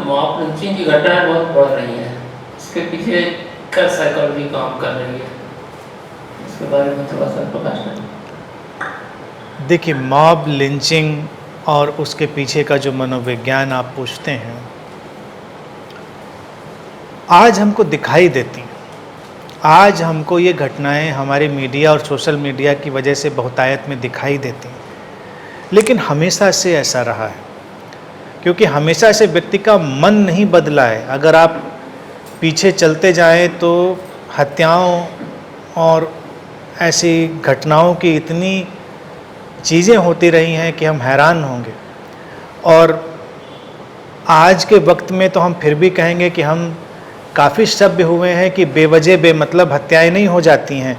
Mob lynching की घटनाएं बहुत बढ़ रही हैं, इसके पीछे क्या साइकोलॉजी काम कर रही है, इसके बारे में थोड़ा सा प्रकाश डालें। देखिए, मॉब लिंचिंग और उसके पीछे का जो मनोविज्ञान आप पूछते हैं, आज हमको दिखाई देती हैं। आज हमको ये घटनाएं हमारे मीडिया और सोशल मीडिया की वजह से बहुतायत में दिखाई देती हैं, लेकिन हमेशा से ऐसा रहा है, क्योंकि हमेशा से व्यक्ति का मन नहीं बदला है। अगर आप पीछे चलते जाएं तो हत्याओं और ऐसी घटनाओं की इतनी चीज़ें होती रही हैं कि हम हैरान होंगे। और आज के वक्त में तो हम फिर भी कहेंगे कि हम काफ़ी सभ्य हुए हैं कि बेवजह बेमतलब हत्याएं नहीं हो जाती हैं,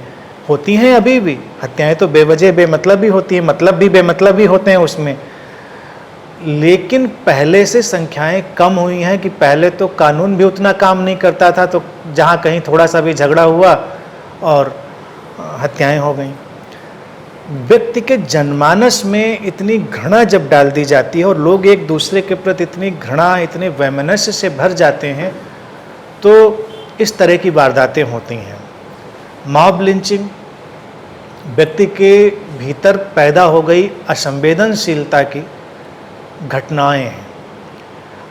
होती हैं अभी भी। हत्याएं तो बेवजह बेमतलब ही होती हैं, मतलब भी बेमतलब ही होते हैं उसमें। लेकिन पहले से संख्याएं कम हुई हैं कि पहले तो कानून भी उतना काम नहीं करता था, तो जहाँ कहीं थोड़ा सा भी झगड़ा हुआ और हत्याएं हो गई। व्यक्ति के जनमानस में इतनी घृणा जब डाल दी जाती है और लोग एक दूसरे के प्रति इतनी घृणा, इतने वैमनस्य से भर जाते हैं, तो इस तरह की वारदातें होती हैं। मॉब लिंचिंग व्यक्ति के भीतर पैदा हो गई असंवेदनशीलता की घटनाएं हैं।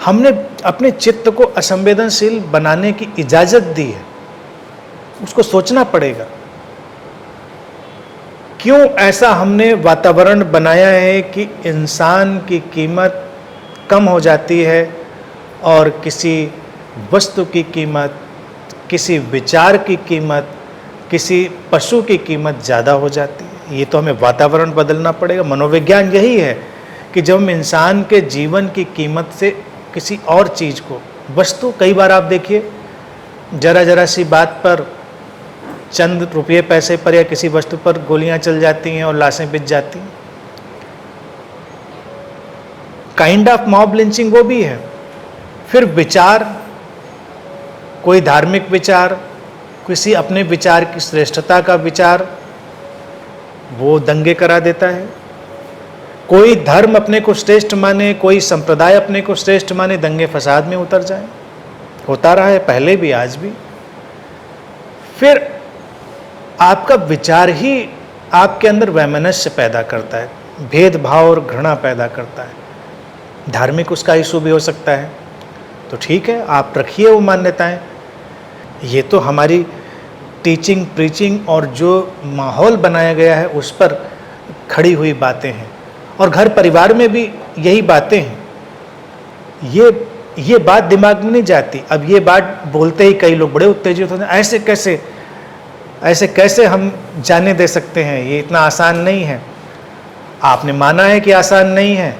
हमने अपने चित्त को असंवेदनशील बनाने की इजाज़त दी है। उसको सोचना पड़ेगा, क्यों ऐसा हमने वातावरण बनाया है कि इंसान की कीमत कम हो जाती है और किसी वस्तु की कीमत, किसी विचार की कीमत, किसी पशु की कीमत ज़्यादा हो जाती है। ये तो हमें वातावरण बदलना पड़ेगा। मनोविज्ञान यही है कि जब हम इंसान के जीवन की कीमत से किसी और चीज़ को, वस्तु, कई बार आप देखिए जरा जरा सी बात पर, चंद रुपये पैसे पर या किसी वस्तु पर गोलियां चल जाती हैं और लाशें बिछ जाती हैं। काइंड ऑफ मॉब लिंचिंग वो भी है। फिर विचार, कोई धार्मिक विचार, किसी अपने विचार की श्रेष्ठता का विचार, वो दंगे करा देता है। कोई धर्म अपने को श्रेष्ठ माने, कोई संप्रदाय अपने को श्रेष्ठ माने, दंगे फसाद में उतर जाए। होता रहा है पहले भी, आज भी। फिर आपका विचार ही आपके अंदर वैमनस्य पैदा करता है, भेदभाव और घृणा पैदा करता है। धार्मिक उसका इशू भी हो सकता है, तो ठीक है, आप रखिए वो मान्यताएं। ये तो हमारी टीचिंग, प्रीचिंग और जो माहौल बनाया गया है उस पर खड़ी हुई बातें हैं। और घर परिवार में भी यही बातें हैं। ये बात दिमाग में नहीं जाती। अब ये बात बोलते ही कई लोग बड़े उत्तेजित होते हैं, ऐसे कैसे हम जाने दे सकते हैं, ये इतना आसान नहीं है। आपने माना है कि आसान नहीं है,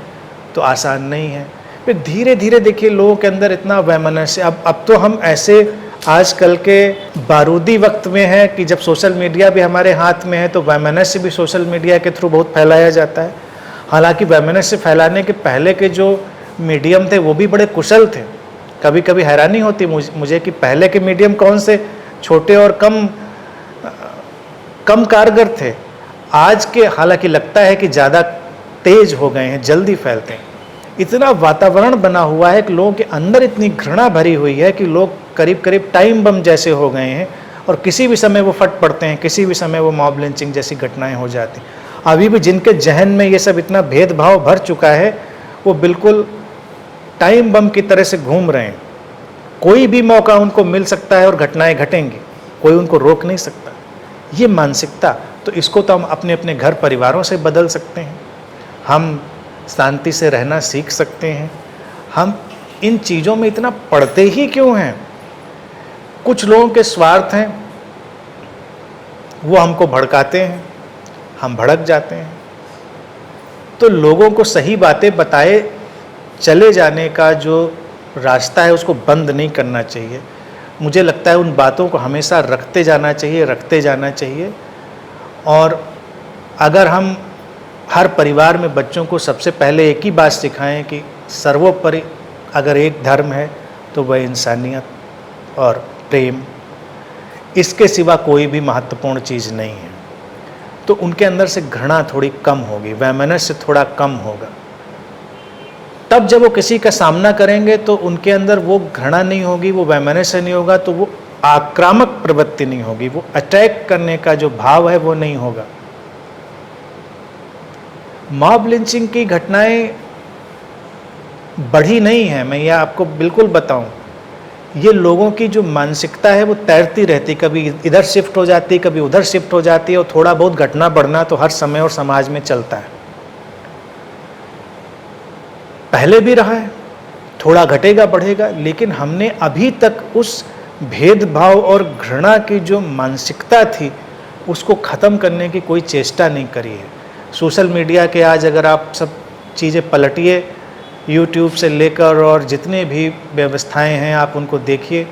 तो आसान नहीं है। फिर धीरे धीरे देखिए लोगों के अंदर इतना वैमनस्य। अब तो हम ऐसे आजकल के बारूदी वक्त में है कि जब सोशल मीडिया भी हमारे हाथ में है, तो वैमनस्य भी सोशल मीडिया के थ्रू बहुत फैलाया जाता है। हालांकि वैमनस्य फैलाने के पहले के जो मीडियम थे वो भी बड़े कुशल थे। कभी कभी हैरानी होती मुझे कि पहले के मीडियम कौन से छोटे और कम कारगर थे। आज के हालांकि लगता है कि ज़्यादा तेज हो गए हैं, जल्दी फैलते हैं। इतना वातावरण बना हुआ है कि लोगों के अंदर इतनी घृणा भरी हुई है कि लोग करीब करीब टाइम बम जैसे हो गए हैं और किसी भी समय वो फट पड़ते हैं, किसी भी समय वो मॉब लिंचिंग जैसी घटनाएं हो जाती हैं। अभी भी जिनके जहन में ये सब इतना भेदभाव भर चुका है, वो बिल्कुल टाइम बम की तरह से घूम रहे हैं। कोई भी मौका उनको मिल सकता है और घटनाएं घटेंगी, कोई उनको रोक नहीं सकता। ये मानसिकता, तो इसको तो हम अपने अपने घर परिवारों से बदल सकते हैं। हम शांति से रहना सीख सकते हैं। हम इन चीज़ों में इतना पढ़ते ही क्यों हैं? कुछ लोगों के स्वार्थ हैं, वो हमको भड़काते हैं, हम भड़क जाते हैं। तो लोगों को सही बातें बताए चले जाने का जो रास्ता है उसको बंद नहीं करना चाहिए। मुझे लगता है उन बातों को हमेशा रखते जाना चाहिए। और अगर हम हर परिवार में बच्चों को सबसे पहले एक ही बात सिखाएं कि सर्वोपरि अगर एक धर्म है तो वह इंसानियत और प्रेम, इसके सिवा कोई भी महत्वपूर्ण चीज़ नहीं है, तो उनके अंदर से घृणा थोड़ी कम होगी, वैमनस्य थोड़ा कम होगा। तब जब वो किसी का सामना करेंगे तो उनके अंदर वो घृणा नहीं होगी, वो वैमनस्य नहीं होगा, तो वो आक्रामक प्रवृत्ति नहीं होगी, वो अटैक करने का जो भाव है वो नहीं होगा। मॉब लिंचिंग की घटनाएं बढ़ी नहीं है, मैं यह आपको बिल्कुल बताऊं। ये लोगों की जो मानसिकता है वो तैरती रहती, कभी इधर शिफ्ट हो जाती, कभी उधर शिफ्ट हो जाती है, और थोड़ा बहुत घटना बढ़ना तो हर समय और समाज में चलता है, पहले भी रहा है, थोड़ा घटेगा बढ़ेगा। लेकिन हमने अभी तक उस भेदभाव और घृणा की जो मानसिकता थी उसको ख़त्म करने की कोई चेष्टा नहीं करी है। सोशल मीडिया के आज अगर आप सब चीज़ें पलटिए, यूट्यूब से लेकर और जितने भी व्यवस्थाएं हैं आप उनको देखिए,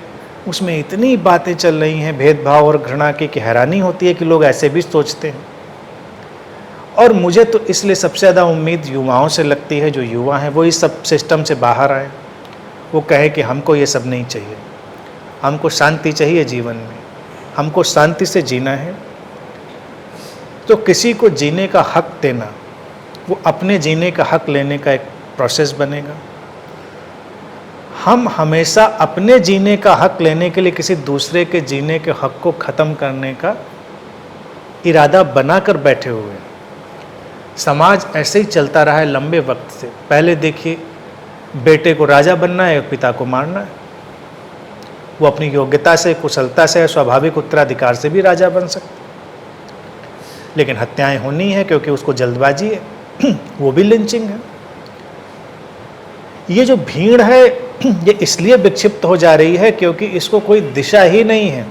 उसमें इतनी बातें चल रही हैं भेदभाव और घृणा की कि हैरानी होती है कि लोग ऐसे भी सोचते हैं। और मुझे तो इसलिए सबसे ज़्यादा उम्मीद युवाओं से लगती है। जो युवा हैं वो इस सब सिस्टम से बाहर आए, वो कहे कि हमको ये सब नहीं चाहिए, हमको शांति चाहिए जीवन में, हमको शांति से जीना है। तो किसी को जीने का हक देना, वो अपने जीने का हक लेने का एक प्रोसेस बनेगा। हम हमेशा अपने जीने का हक लेने के लिए किसी दूसरे के जीने के हक को ख़त्म करने का इरादा बनाकर बैठे हुए हैं। समाज ऐसे ही चलता रहा है लंबे वक्त से। पहले देखिए, बेटे को राजा बनना है, पिता को मारना है। वो अपनी योग्यता से, कुशलता से, स्वाभाविक उत्तराधिकार से भी राजा बन सकता, लेकिन हत्याएं होनी है क्योंकि उसको जल्दबाजी है। वो भी लिंचिंग है। ये जो भीड़ है ये इसलिए विक्षिप्त हो जा रही है क्योंकि इसको कोई दिशा ही नहीं है,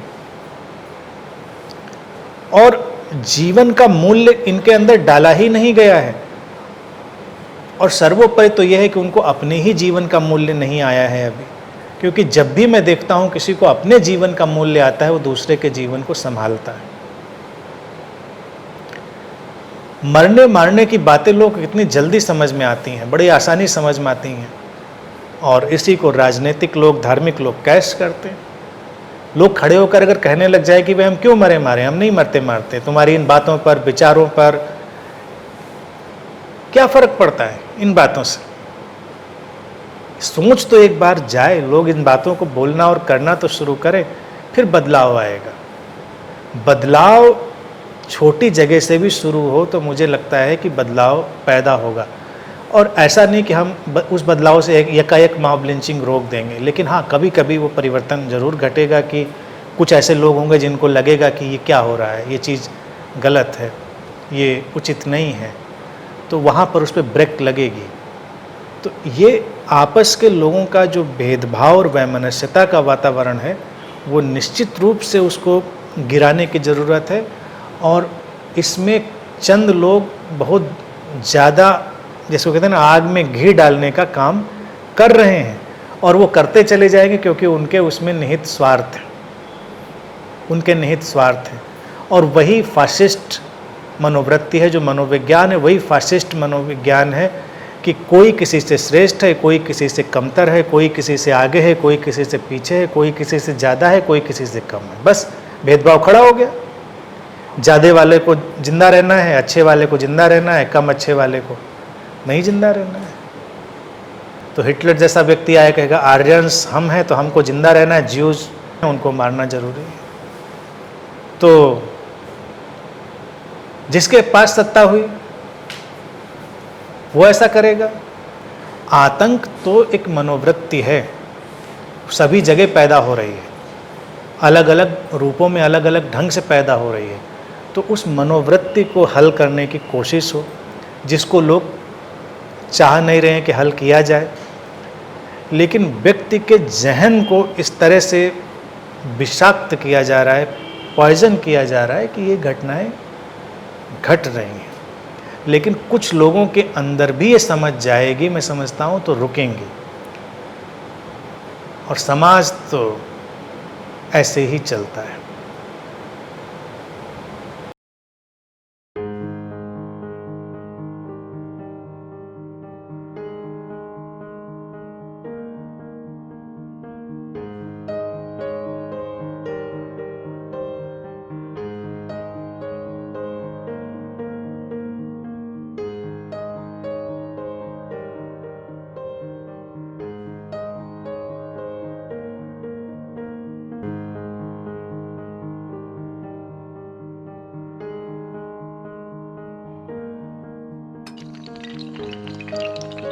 और जीवन का मूल्य इनके अंदर डाला ही नहीं गया है। और सर्वोपरि तो यह है कि उनको अपने ही जीवन का मूल्य नहीं आया है अभी। क्योंकि जब भी मैं देखता हूं किसी को अपने जीवन का मूल्य आता है, वो दूसरे के जीवन को संभालता है। मरने मारने की बातें लोग इतनी जल्दी समझ में आती हैं, बड़ी आसानी समझ में आती हैं, और इसी को राजनीतिक लोग, धार्मिक लोग कैश करते हैं। लोग खड़े होकर अगर कहने लग जाए कि भाई हम क्यों मरे मारे, हम नहीं मरते मारते, तुम्हारी इन बातों पर, विचारों पर क्या फर्क पड़ता है इन बातों से। सोच तो एक बार जाए, लोग इन बातों को बोलना और करना तो शुरू करें, फिर बदलाव आएगा। बदलाव छोटी जगह से भी शुरू हो तो मुझे लगता है कि बदलाव पैदा होगा। और ऐसा नहीं कि हम उस बदलाव से एकाएक मॉब लिंचिंग रोक देंगे, लेकिन हाँ, कभी कभी वो परिवर्तन ज़रूर घटेगा कि कुछ ऐसे लोग होंगे जिनको लगेगा कि ये क्या हो रहा है, ये चीज़ गलत है, ये उचित नहीं है, तो वहाँ पर उस पर ब्रेक लगेगी। तो ये आपस के लोगों का जो भेदभाव और वैमनस्यता का वातावरण है, वो निश्चित रूप से उसको गिराने की ज़रूरत है। और इसमें चंद लोग बहुत ज़्यादा, जिसको कहते हैं ना, आग में घी डालने का काम कर रहे हैं, और वो करते चले जाएंगे क्योंकि उनके उसमें निहित स्वार्थ है, उनके निहित स्वार्थ है। और वही फासिस्ट मनोवृत्ति है, जो मनोविज्ञान है, वही फासिस्ट मनोविज्ञान है कि कोई किसी से श्रेष्ठ है, कोई किसी से कमतर है, कोई किसी से आगे है, कोई किसी से पीछे है, कोई किसी से ज़्यादा है, कोई किसी से कम है। बस भेदभाव खड़ा हो गया। ज़्यादा वाले को जिंदा रहना है, अच्छे वाले को जिंदा रहना है, कम अच्छे वाले को नहीं जिंदा रहना है। तो हिटलर जैसा व्यक्ति आया, कहेगा आर्यंस हम हैं तो हमको जिंदा रहना है, ज्यूज उनको मारना जरूरी है। तो जिसके पास सत्ता हुई वो ऐसा करेगा। आतंक तो एक मनोवृत्ति है, सभी जगह पैदा हो रही है, अलग अलग रूपों में, अलग अलग ढंग से पैदा हो रही है। तो उस मनोवृत्ति को हल करने की कोशिश हो, जिसको लोग चाह नहीं रहे हैं कि हल किया जाए, लेकिन व्यक्ति के जहन को इस तरह से विषाक्त किया जा रहा है, पॉइजन किया जा रहा है कि ये घटनाएं घट रही हैं। लेकिन कुछ लोगों के अंदर भी ये समझ जाएगी, मैं समझता हूँ, तो रुकेंगे। और समाज तो ऐसे ही चलता है। हैं।